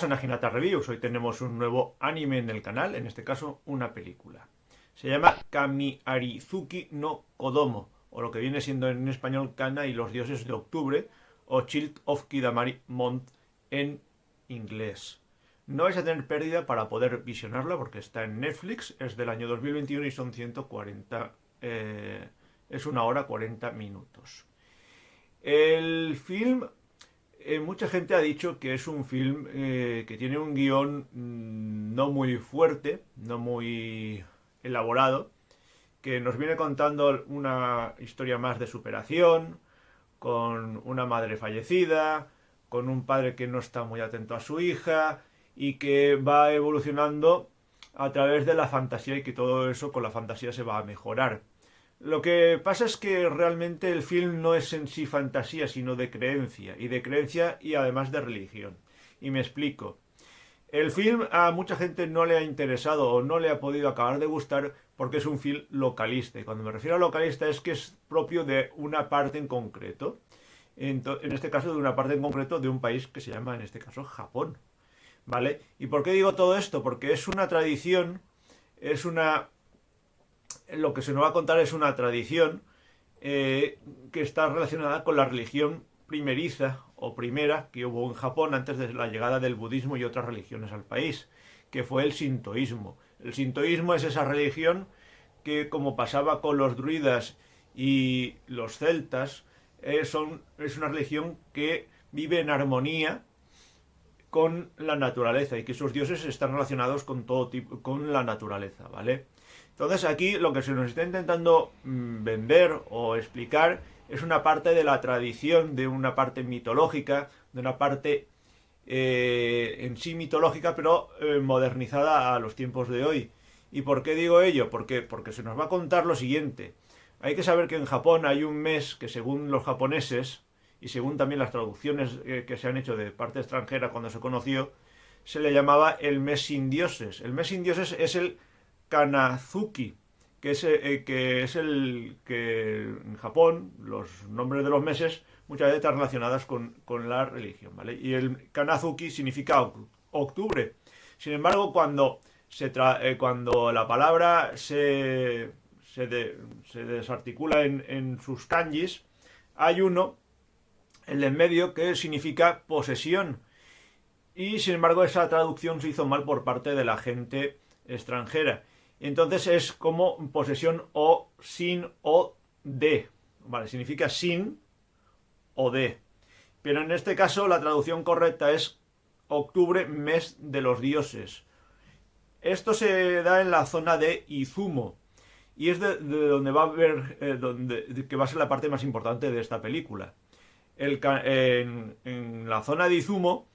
Bienvenidos a Naginata Reviews. Hoy tenemos un nuevo anime en el canal, en este caso una película. Se llama Kami-Arizuki no Kodomo, o lo que viene siendo en español Kana y los dioses de octubre, o Child of Kidamari Month en inglés. No vais a tener pérdida para poder visionarla porque está en Netflix, es del año 2021 y son 140, es 1 hora 40 minutos. El film... mucha gente ha dicho que es un film que tiene un guión no muy fuerte, no muy elaborado, que nos viene contando una historia más de superación, con una madre fallecida, con un padre que no está muy atento a su hija y que va evolucionando a través de la fantasía y que todo eso con la fantasía se va a mejorar. Lo que pasa es que realmente el film no es en sí fantasía, sino de creencia, y además de religión. Y me explico. El film a mucha gente no le ha interesado o no le ha podido acabar de gustar porque es un film localista. Y cuando me refiero a localista es que es propio de una parte en concreto. En este caso de una parte en concreto de un país que se llama, en este caso, Japón. ¿Vale? ¿Y por qué digo todo esto? Porque es una tradición, es una... Lo que se nos va a contar es una tradición que está relacionada con la religión primeriza o primera que hubo en Japón antes de la llegada del budismo y otras religiones al país, que fue el sintoísmo. El sintoísmo es esa religión que, como pasaba con los druidas y los celtas, es una religión que vive en armonía con la naturaleza y que sus dioses están relacionados con todo tipo, con la naturaleza, ¿vale? Entonces aquí lo que se nos está intentando vender o explicar es una parte de la tradición, de una parte mitológica, de una parte en sí mitológica, pero modernizada a los tiempos de hoy. ¿Y por qué digo ello? Porque se nos va a contar lo siguiente. Hay que saber que en Japón hay un mes que, según los japoneses, y según también las traducciones que se han hecho de parte extranjera cuando se conoció, se le llamaba el mes sin dioses. El mes sin dioses es el Kanazuki, que es el que en Japón los nombres de los meses muchas veces están relacionadas con la religión, ¿vale? Y el Kanazuki significa octubre. Sin embargo, cuando la palabra se desarticula en sus kanjis, hay uno, el de en medio, que significa posesión. Y sin embargo, esa traducción se hizo mal por parte de la gente extranjera. Entonces es como posesión o sin o de. Vale, significa sin o de. Pero en este caso la traducción correcta es octubre, mes de los dioses. Esto se da en la zona de Izumo. Y es de donde va a ver, que va a ser la parte más importante de esta película. En la zona de Izumo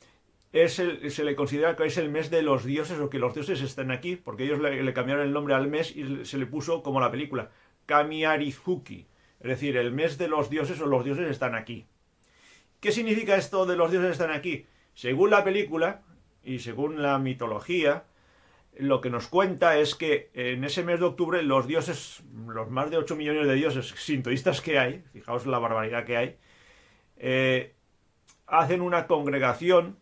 se le considera que es el mes de los dioses o que los dioses están aquí, porque ellos le cambiaron el nombre al mes y se le puso como la película, Kami-Arizuki, es decir, el mes de los dioses o los dioses están aquí. ¿Qué significa esto de los dioses están aquí? Según la película y según la mitología, lo que nos cuenta es que en ese mes de octubre los dioses, los más de 8 millones de dioses sintoístas que hay, fijaos la barbaridad que hay, hacen una congregación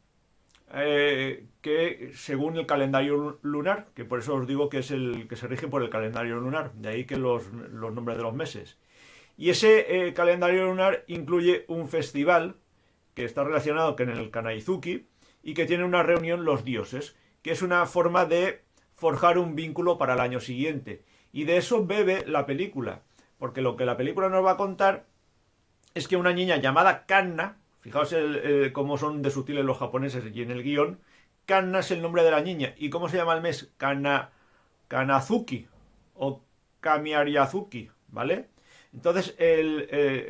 que según el calendario lunar, que por eso os digo que es el que se rige por el calendario lunar, de ahí que los nombres de los meses. Y ese calendario lunar incluye un festival que está relacionado con el Kanaizuki y que tiene una reunión los dioses, que es una forma de forjar un vínculo para el año siguiente. Y de eso bebe la película, porque lo que la película nos va a contar es que una niña llamada Kanna, fijaos cómo son de sutiles los japoneses y en el guión, Kanna es el nombre de la niña. ¿Y cómo se llama el mes? Kanazuki o Kamiariazuki, ¿vale? Entonces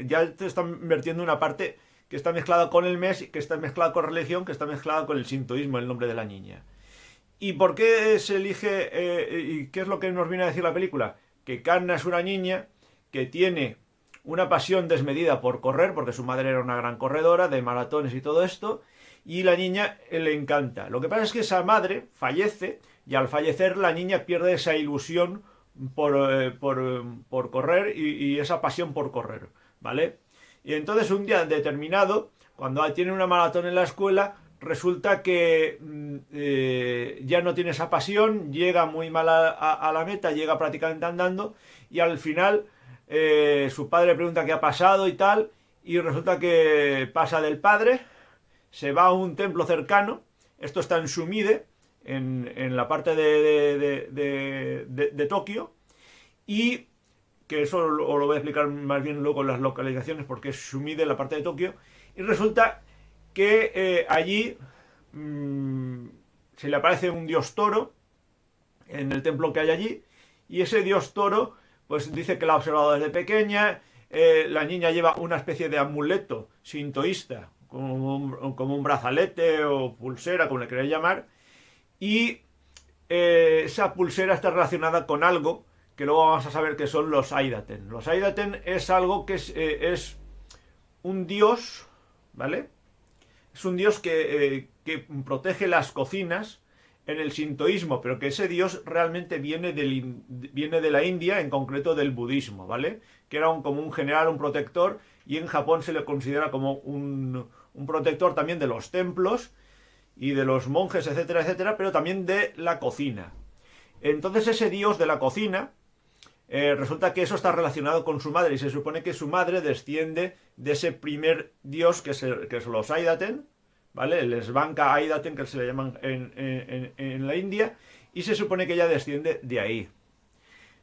ya te están vertiendo una parte que está mezclada con el mes, que está mezclada con religión, que está mezclada con el sintoísmo, el nombre de la niña. ¿Y por qué se elige y qué es lo que nos viene a decir la película? Que Kanna es una niña que tiene una pasión desmedida por correr, porque su madre era una gran corredora de maratones y todo esto, y la niña le encanta. Lo que pasa es que esa madre fallece, y al fallecer la niña pierde esa ilusión por correr y esa pasión por correr, ¿vale? Y entonces un día determinado, cuando tiene una maratón en la escuela, resulta que ya no tiene esa pasión, llega muy mal a la meta, llega prácticamente andando y al final su padre pregunta qué ha pasado y tal, y resulta que pasa del padre, se va a un templo cercano, esto está en Sumide, en la parte de Tokio, y que eso os lo voy a explicar más bien luego en las localizaciones porque es Sumide, la parte de Tokio, y resulta que allí se le aparece un dios toro en el templo que hay allí, y ese dios toro pues dice que la ha observado desde pequeña. La niña lleva una especie de amuleto sintoísta, como un brazalete o pulsera, como le queréis llamar, y esa pulsera está relacionada con algo que luego vamos a saber que son los Aidaten. Los Aidaten es algo que es un dios, ¿vale? Es un dios que protege las cocinas en el sintoísmo, pero que ese dios realmente viene de la India, en concreto del budismo, ¿vale? Que era como un general, un protector, y en Japón se le considera como un protector también de los templos y de los monjes, etcétera, etcétera, pero también de la cocina. Entonces ese dios de la cocina, resulta que eso está relacionado con su madre, y se supone que su madre desciende de ese primer dios que es los Aidaten, ¿vale? El Svanka Aidaten, que se le llaman en la India, y se supone que ella desciende de ahí.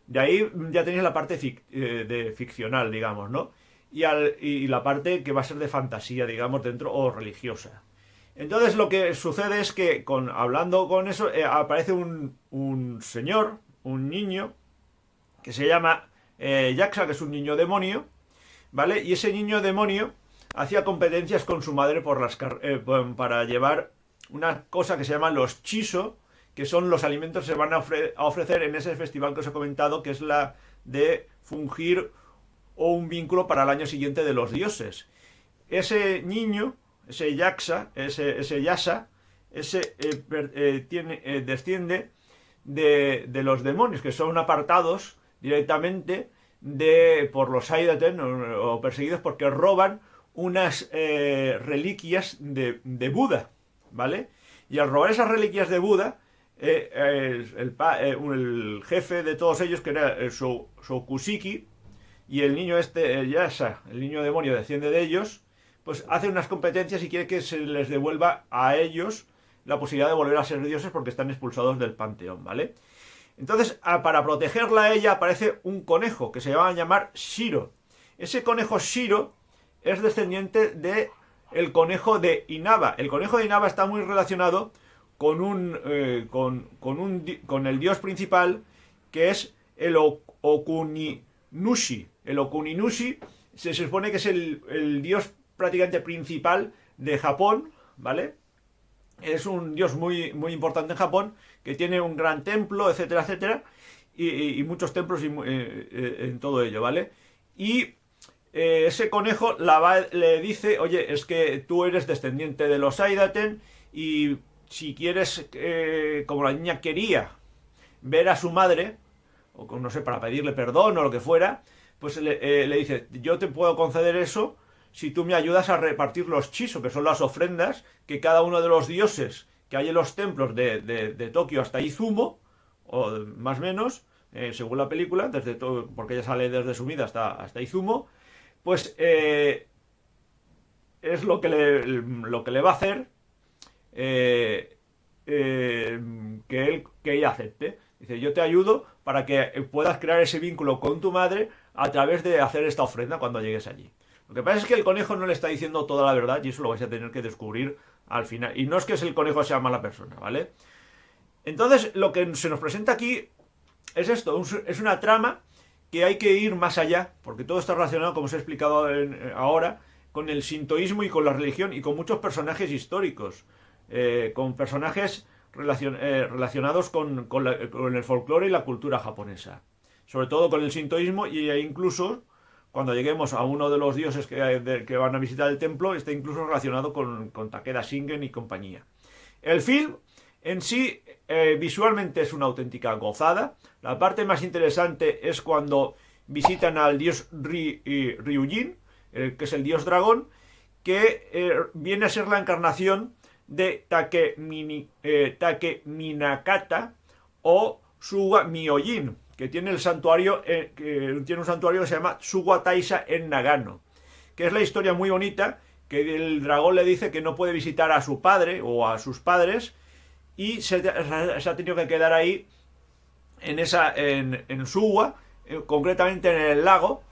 De ahí ya tenéis la parte de ficcional, digamos, ¿no? Y la parte que va a ser de fantasía, digamos, dentro, o religiosa. Entonces lo que sucede es que hablando con eso, aparece un señor, un niño, que se llama Yaksa, que es un niño demonio, ¿vale? Y ese niño demonio hacía competencias con su madre para llevar una cosa que se llama los chiso, que son los alimentos que se van a ofrecer en ese festival que os he comentado, que es la de fungir o un vínculo para el año siguiente de los dioses. Ese niño, ese Yaksa, ese Yasa, desciende de los demonios, que son apartados directamente por los Aidaten o perseguidos porque roban unas reliquias de Buda, ¿vale? Y al robar esas reliquias de Buda, el jefe de todos ellos, que era Shokusiki, y el niño Yasa, el niño demonio, desciende de ellos, pues hace unas competencias y quiere que se les devuelva a ellos la posibilidad de volver a ser dioses porque están expulsados del panteón, ¿vale? Entonces, para protegerla a ella aparece un conejo que se va a llamar Shiro. Ese conejo Shiro es descendiente de el conejo de Inaba. El conejo de Inaba está muy relacionado con el dios principal, que es el Okuninushi. El Okuninushi se supone que es el dios prácticamente principal de Japón, ¿vale? Es un dios muy, muy importante en Japón, que tiene un gran templo, etcétera, etcétera, y muchos templos en todo ello, ¿vale? Y ese conejo le dice, oye, es que tú eres descendiente de los Aidaten, y si quieres, como la niña quería ver a su madre, o no sé, para pedirle perdón o lo que fuera, pues le dice, yo te puedo conceder eso si tú me ayudas a repartir los chiso, que son las ofrendas que cada uno de los dioses que hay en los templos de Tokio hasta Izumo, o más o menos, según la película, porque ella sale desde Sumida hasta Izumo, pues es lo que le va a hacer que ella acepte. Dice, yo te ayudo para que puedas crear ese vínculo con tu madre a través de hacer esta ofrenda cuando llegues allí. Lo que pasa es que el conejo no le está diciendo toda la verdad y eso lo vais a tener que descubrir al final. Y no es que el conejo sea mala persona, ¿vale? Entonces, lo que se nos presenta aquí es esto, es una trama que hay que ir más allá, porque todo está relacionado, como os he explicado ahora, con el sintoísmo y con la religión y con muchos personajes históricos, con personajes relacionados con el folclore y la cultura japonesa. Sobre todo con el sintoísmo e incluso cuando lleguemos a uno de los dioses que van a visitar el templo, está incluso relacionado con Takeda Shingen y compañía. El film en sí, visualmente es una auténtica gozada. La parte más interesante es cuando visitan al dios Ryujin, que es el dios dragón, que viene a ser la encarnación de Takeminakata o Suwa Myojin, que tiene el santuario, que tiene un santuario que se llama Tsuwa Taisha en Nagano, que es la historia muy bonita, que el dragón le dice que no puede visitar a su padre o a sus padres y se ha tenido que quedar ahí en Suwa, concretamente en el lago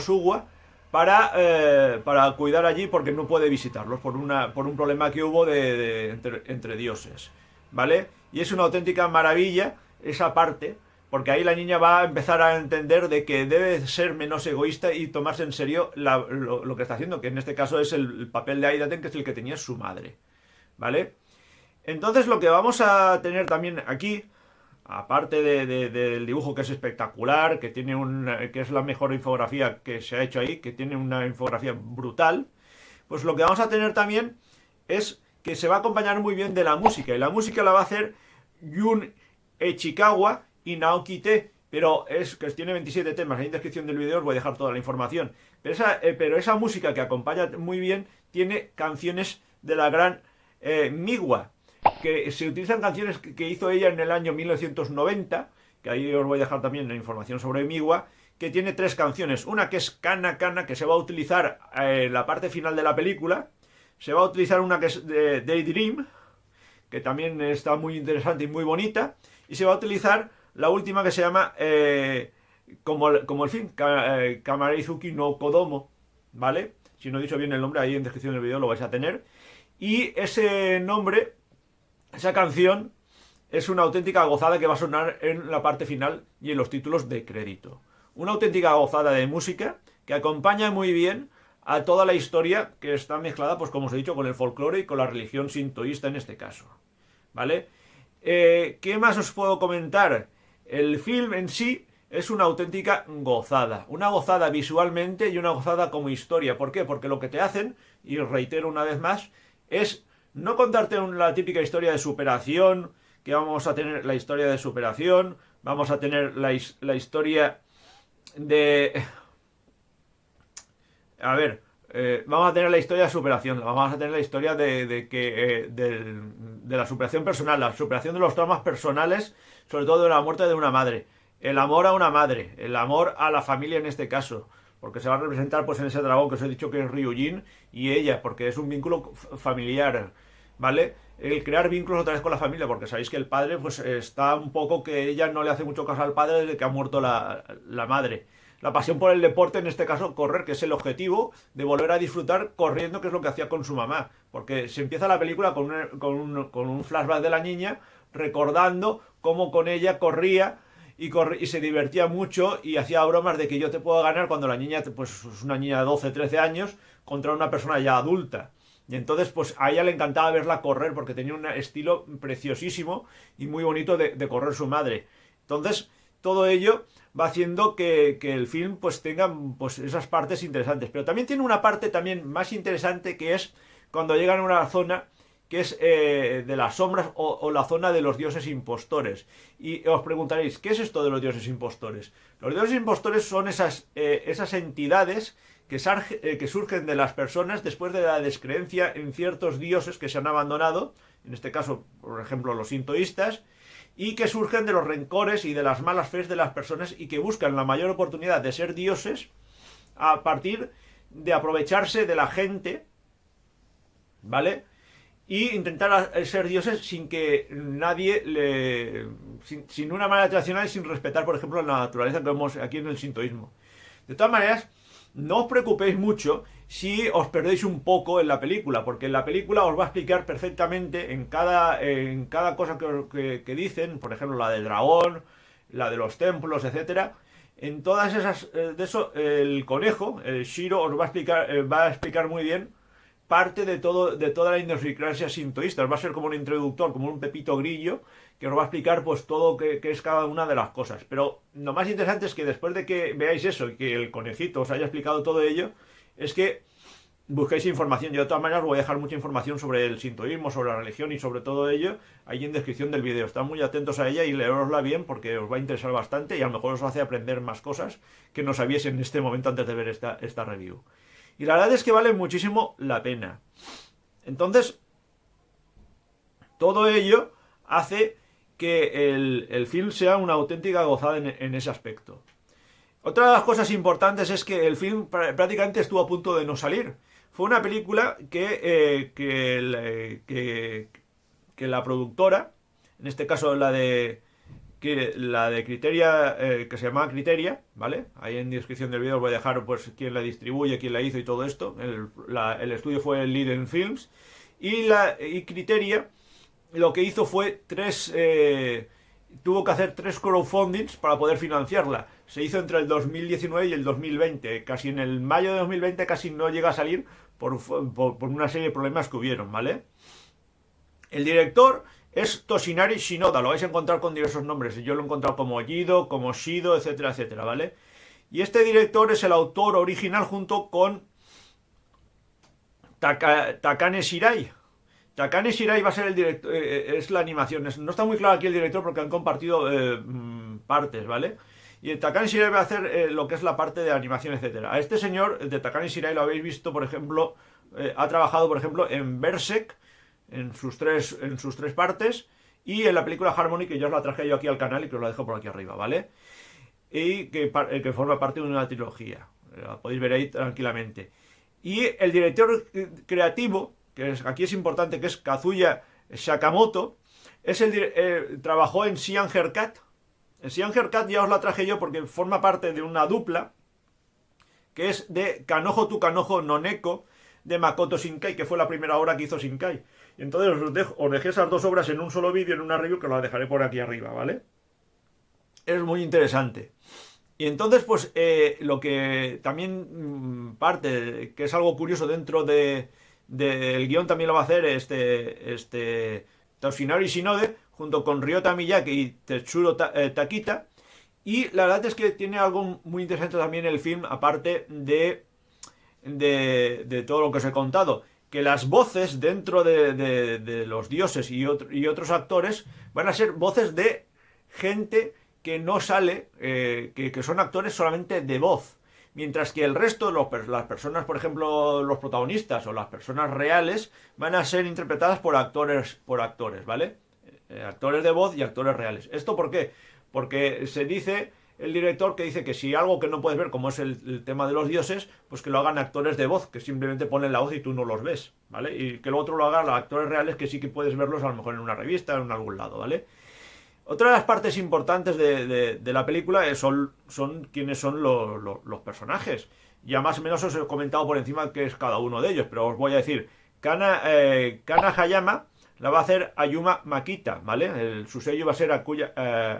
Suwa, para cuidar allí porque no puede visitarlos por un problema que hubo entre dioses, ¿vale? Y es una auténtica maravilla esa parte, porque ahí la niña va a empezar a entender de que debe ser menos egoísta y tomarse en serio lo que está haciendo, que en este caso es el papel de Aidaten, que es el que tenía su madre, ¿vale? Entonces lo que vamos a tener también aquí, aparte del dibujo, que es espectacular, que es la mejor infografía que se ha hecho ahí, que tiene una infografía brutal, pues lo que vamos a tener también es que se va a acompañar muy bien de la música, y la música la va a hacer Jun Echikawa y Naoki Te, pero que tiene 27 temas. En la descripción del vídeo os voy a dejar toda la información, pero esa música que acompaña muy bien tiene canciones de la gran Miwa, que se utilizan canciones que hizo ella en el año 1990, que ahí os voy a dejar también la información sobre Miwa, que tiene 3 canciones. Una que es Kana Kana, que se va a utilizar en la parte final de la película. Se va a utilizar una que es de Daydream, que también está muy interesante y muy bonita. Y se va a utilizar la última, que se llama como el film, Kamarizuki no Kodomo, ¿vale? Si no he dicho bien el nombre, ahí en la descripción del vídeo lo vais a tener. Y ese nombre, esa canción, es una auténtica gozada que va a sonar en la parte final y en los títulos de crédito. Una auténtica gozada de música que acompaña muy bien a toda la historia, que está mezclada, pues como os he dicho, con el folclore y con la religión sintoísta en este caso, ¿vale? ¿Qué más os puedo comentar? El film en sí es una auténtica gozada. Una gozada visualmente y una gozada como historia. ¿Por qué? Porque lo que te hacen, y reitero una vez más, es no contarte la típica historia de superación, que vamos a tener la historia de superación, vamos a tener la historia de... A ver, vamos a tener la historia de superación, vamos a tener la historia de la superación personal, la superación de los traumas personales, sobre todo de la muerte de una madre, el amor a una madre, el amor a la familia en este caso, porque se va a representar pues en ese dragón que os he dicho que es Ryujin y ella, porque es un vínculo familiar, ¿vale? El crear vínculos otra vez con la familia, porque sabéis que el padre pues está un poco que ella no le hace mucho caso al padre desde que ha muerto la madre. La pasión por el deporte, en este caso correr, que es el objetivo de volver a disfrutar corriendo, que es lo que hacía con su mamá. Porque se empieza la película con un flashback de la niña recordando cómo con ella corría y se divertía mucho y hacía bromas de que yo te puedo ganar cuando la niña pues es una niña de 12, 13 años contra una persona ya adulta. Y entonces pues a ella le encantaba verla correr porque tenía un estilo preciosísimo y muy bonito de correr su madre. Entonces todo ello va haciendo que el film pues tenga pues esas partes interesantes. Pero también tiene una parte también más interesante, que es cuando llegan a una zona que es de las sombras o la zona de los dioses impostores. Y os preguntaréis, ¿qué es esto de los dioses impostores? Los dioses impostores son esas entidades que surgen de las personas después de la descreencia en ciertos dioses que se han abandonado, en este caso, por ejemplo, los sintoístas, y que surgen de los rencores y de las malas fes de las personas y que buscan la mayor oportunidad de ser dioses a partir de aprovecharse de la gente, ¿vale? Y intentar ser dioses sin que nadie sin una manera tradicional y sin respetar, por ejemplo, la naturaleza que vemos aquí en el sintoísmo. De todas maneras, no os preocupéis mucho si os perdéis un poco en la película, porque en la película os va a explicar perfectamente en cada cosa que dicen, por ejemplo, la del dragón, la de los templos, etcétera. En todas esas, de eso, el conejo, el Shiro, os va a explicar muy bien parte de toda la idiosincrasia sintoísta. Os va a ser como un introductor, como un Pepito Grillo, que os va a explicar pues todo qué es cada una de las cosas. Pero lo más interesante es que después de que veáis eso y que el conejito os haya explicado todo ello, es que busquéis información. Yo de todas maneras os voy a dejar mucha información sobre el sintoísmo, sobre la religión y sobre todo ello ahí en descripción del vídeo. Estad muy atentos a ella y leerosla bien porque os va a interesar bastante y a lo mejor os hace aprender más cosas que no sabíais en este momento antes de ver esta review. Y la verdad es que vale muchísimo la pena. Entonces, Todo ello hace que el film sea una auténtica gozada en ese aspecto. Otra de las cosas importantes es que el film prácticamente estuvo a punto de no salir. Fue una película que la productora, en este caso la de Criteria, que se llamaba Criteria, ¿vale? Ahí en descripción del vídeo os voy a dejar pues quién la distribuye, quién la hizo y todo esto. El estudio fue el Leiden Films y Criteria lo que hizo fue tuvo que hacer 3 crowdfundings para poder financiarla. Se hizo entre el 2019 y el 2020. Casi en el mayo de 2020 casi no llega a salir por una serie de problemas que hubieron, ¿vale? El director es Toshinari Shinoda, lo vais a encontrar con diversos nombres. Yo lo he encontrado como Yido, como Shido, etcétera, etcétera, ¿vale? Y este director es el autor original junto con Takane Shirai. Takane Shirai va a ser el director, es la animación. No está muy claro aquí el director porque han compartido partes, ¿vale? Y Takane Shirai va a hacer lo que es la parte de animación, etcétera. A este señor, de Takane Shirai, lo habéis visto, por ejemplo, ha trabajado, por ejemplo, en Berserk, en sus tres partes, y en la película Harmony, que yo os la traje yo aquí al canal y que os la dejo por aquí arriba, ¿vale? Y que forma parte de una trilogía. La podéis ver ahí tranquilamente. Y el director creativo, aquí es importante, que es Kazuya Sakamoto, trabajó en Sian Haircut. En Sian Haircut ya os la traje yo porque forma parte de una dupla que es de Kanojo to Kanojo no Neko de Makoto Shinkai, que fue la primera obra que hizo Shinkai. Y entonces os dejé esas dos obras en un solo vídeo, en una review, que os la dejaré por aquí arriba, ¿vale? Es muy interesante. Y entonces, pues, lo que también parte, que es algo curioso dentro del guión, también lo va a hacer Toshinari Shinode, junto con Ryota Miyake y Tetsuro Takita. Y la verdad es que tiene algo muy interesante también el film, aparte de todo lo que os he contado, que las voces dentro de los dioses y otros actores van a ser voces de gente que no sale, que son actores solamente de voz, mientras que el resto, las personas, por ejemplo, los protagonistas o las personas reales, van a ser interpretadas por actores, ¿vale? Actores de voz y actores reales. ¿Esto por qué? Porque se dice, el director, que dice que si algo que no puedes ver, como es el tema de los dioses, pues que lo hagan actores de voz, que simplemente ponen la voz y tú no los ves, ¿vale? Y que lo otro lo hagan los actores reales, que sí que puedes verlos a lo mejor en una revista o en algún lado, ¿vale? Otra de las partes importantes de la película son quiénes son los personajes. Ya más o menos os he comentado por encima qué es cada uno de ellos, pero os voy a decir, Kana Hayama la va a hacer Ayuma Makita, ¿vale? Su sello va a ser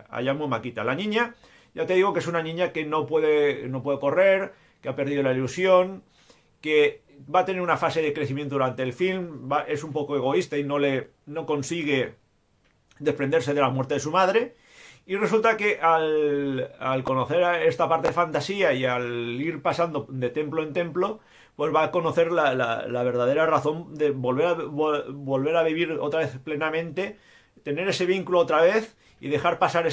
Ayama Makita. La niña, ya te digo que es una niña que no puede correr, que ha perdido la ilusión, que va a tener una fase de crecimiento durante el film, es un poco egoísta y no consigue desprenderse de la muerte de su madre. Y resulta que al conocer esta parte de fantasía y al ir pasando de templo en templo, pues va a conocer la verdadera razón de volver a vivir otra vez plenamente, tener ese vínculo otra vez y dejar pasar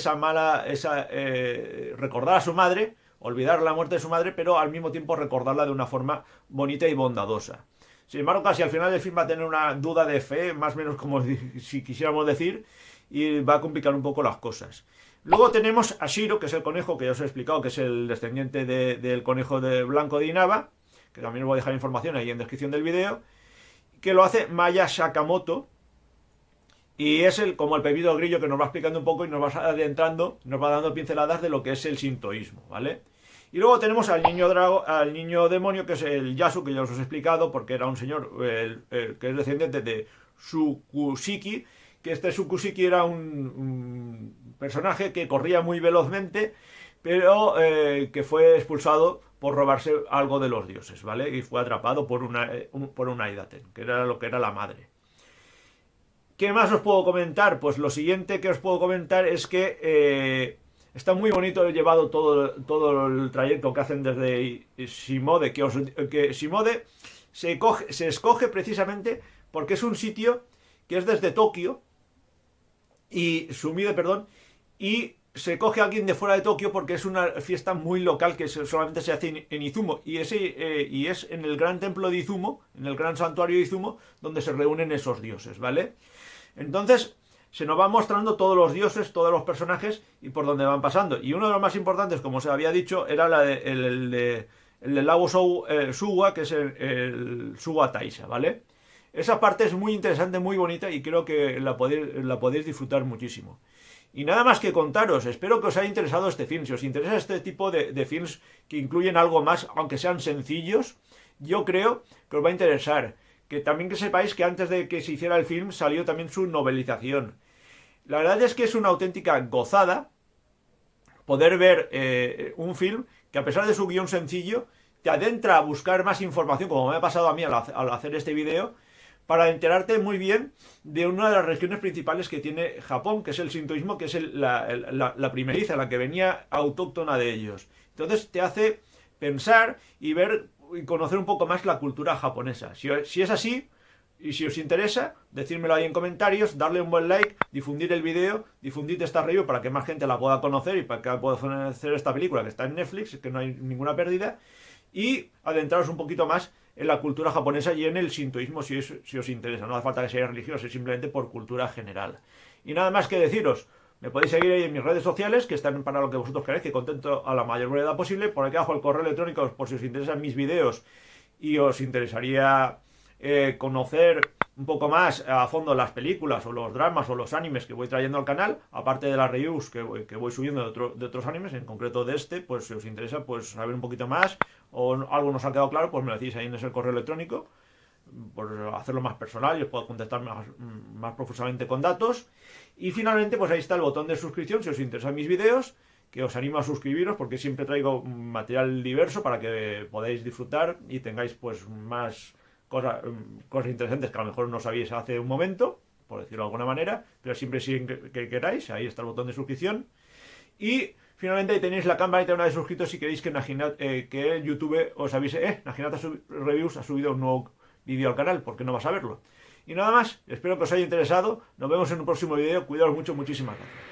recordar a su madre, olvidar la muerte de su madre, pero al mismo tiempo recordarla de una forma bonita y bondadosa. Sin embargo, casi al final del film va a tener una duda de fe, más o menos como si quisiéramos decir, y va a complicar un poco las cosas. Luego tenemos a Shiro, que es el conejo que ya os he explicado, que es el descendiente del conejo de blanco de Inaba, que también os voy a dejar información ahí en descripción del vídeo, que lo hace Maya Sakamoto, y es como el pepito grillo que nos va explicando un poco y nos va adentrando, nos va dando pinceladas de lo que es el sintoísmo, ¿vale? Y luego tenemos al niño demonio, que es el Yasu, que ya os he explicado, porque era un señor que es descendiente de Tsukushiki, que este Tsukushiki era un personaje que corría muy velozmente, pero que fue expulsado por robarse algo de los dioses, ¿vale? Y fue atrapado por una Idaten, que era lo que era la madre. ¿Qué más os puedo comentar? Pues lo siguiente que os puedo comentar es que está muy bonito llevado todo el trayecto que hacen desde Shimode, que Shimode se escoge precisamente porque es un sitio que es desde Tokio, y Sumide, perdón, y se coge a alguien de fuera de Tokio porque es una fiesta muy local que solamente se hace en Izumo, y es en el gran templo de Izumo, en el gran santuario de Izumo, donde se reúnen esos dioses, ¿vale? Entonces se nos van mostrando todos los dioses, todos los personajes y por dónde van pasando. Y uno de los más importantes, como se había dicho, era el del lago Suwa, que es el Suwa Taisha, ¿vale? Esa parte es muy interesante, muy bonita y creo que la podéis disfrutar muchísimo. Y nada más que contaros, espero que os haya interesado este film. Si os interesa este tipo de films que incluyen algo más, aunque sean sencillos, yo creo que os va a interesar. Que también que sepáis que antes de que se hiciera el film salió también su novelización. La verdad es que es una auténtica gozada poder ver un film que a pesar de su guión sencillo, te adentra a buscar más información, como me ha pasado a mí al hacer este vídeo, para enterarte muy bien de una de las regiones principales que tiene Japón, que es el sintoísmo, que es la primeriza, la que venía autóctona de ellos. Entonces te hace pensar y ver y conocer un poco más la cultura japonesa. Si es así, y si os interesa, decírmelo ahí en comentarios, darle un buen like, difundir el vídeo, difundir esta review para que más gente la pueda conocer y para que pueda conocer esta película que está en Netflix, que no hay ninguna pérdida, y adentraros un poquito más en la cultura japonesa y en el sintoísmo si os interesa. No hace falta que seáis religiosos, es simplemente por cultura general. Y nada más que deciros, me podéis seguir ahí en mis redes sociales, que están para lo que vosotros queráis, que contento a la mayor brevedad posible. Por aquí abajo el correo electrónico por si os interesan mis vídeos y os interesaría conocer un poco más a fondo las películas o los dramas o los animes que voy trayendo al canal, aparte de las reviews que voy subiendo de otros animes, en concreto de este, pues si os interesa pues saber un poquito más o algo nos ha quedado claro, pues me lo decís ahí en ese correo electrónico, por hacerlo más personal y os puedo contestar más profusamente con datos. Y finalmente pues ahí está el botón de suscripción si os interesan mis vídeos, que os animo a suscribiros porque siempre traigo material diverso para que podáis disfrutar y tengáis pues más cosas interesantes que a lo mejor no sabíais hace un momento, por decirlo de alguna manera, pero siempre sí que queráis, ahí está el botón de suscripción. Y finalmente ahí tenéis la campanita de suscritos si queréis que YouTube os avise, Naginata Reviews ha subido un nuevo vídeo al canal, ¿por qué no vas a verlo? Y nada más, espero que os haya interesado, nos vemos en un próximo vídeo, cuidaos mucho, muchísimas gracias.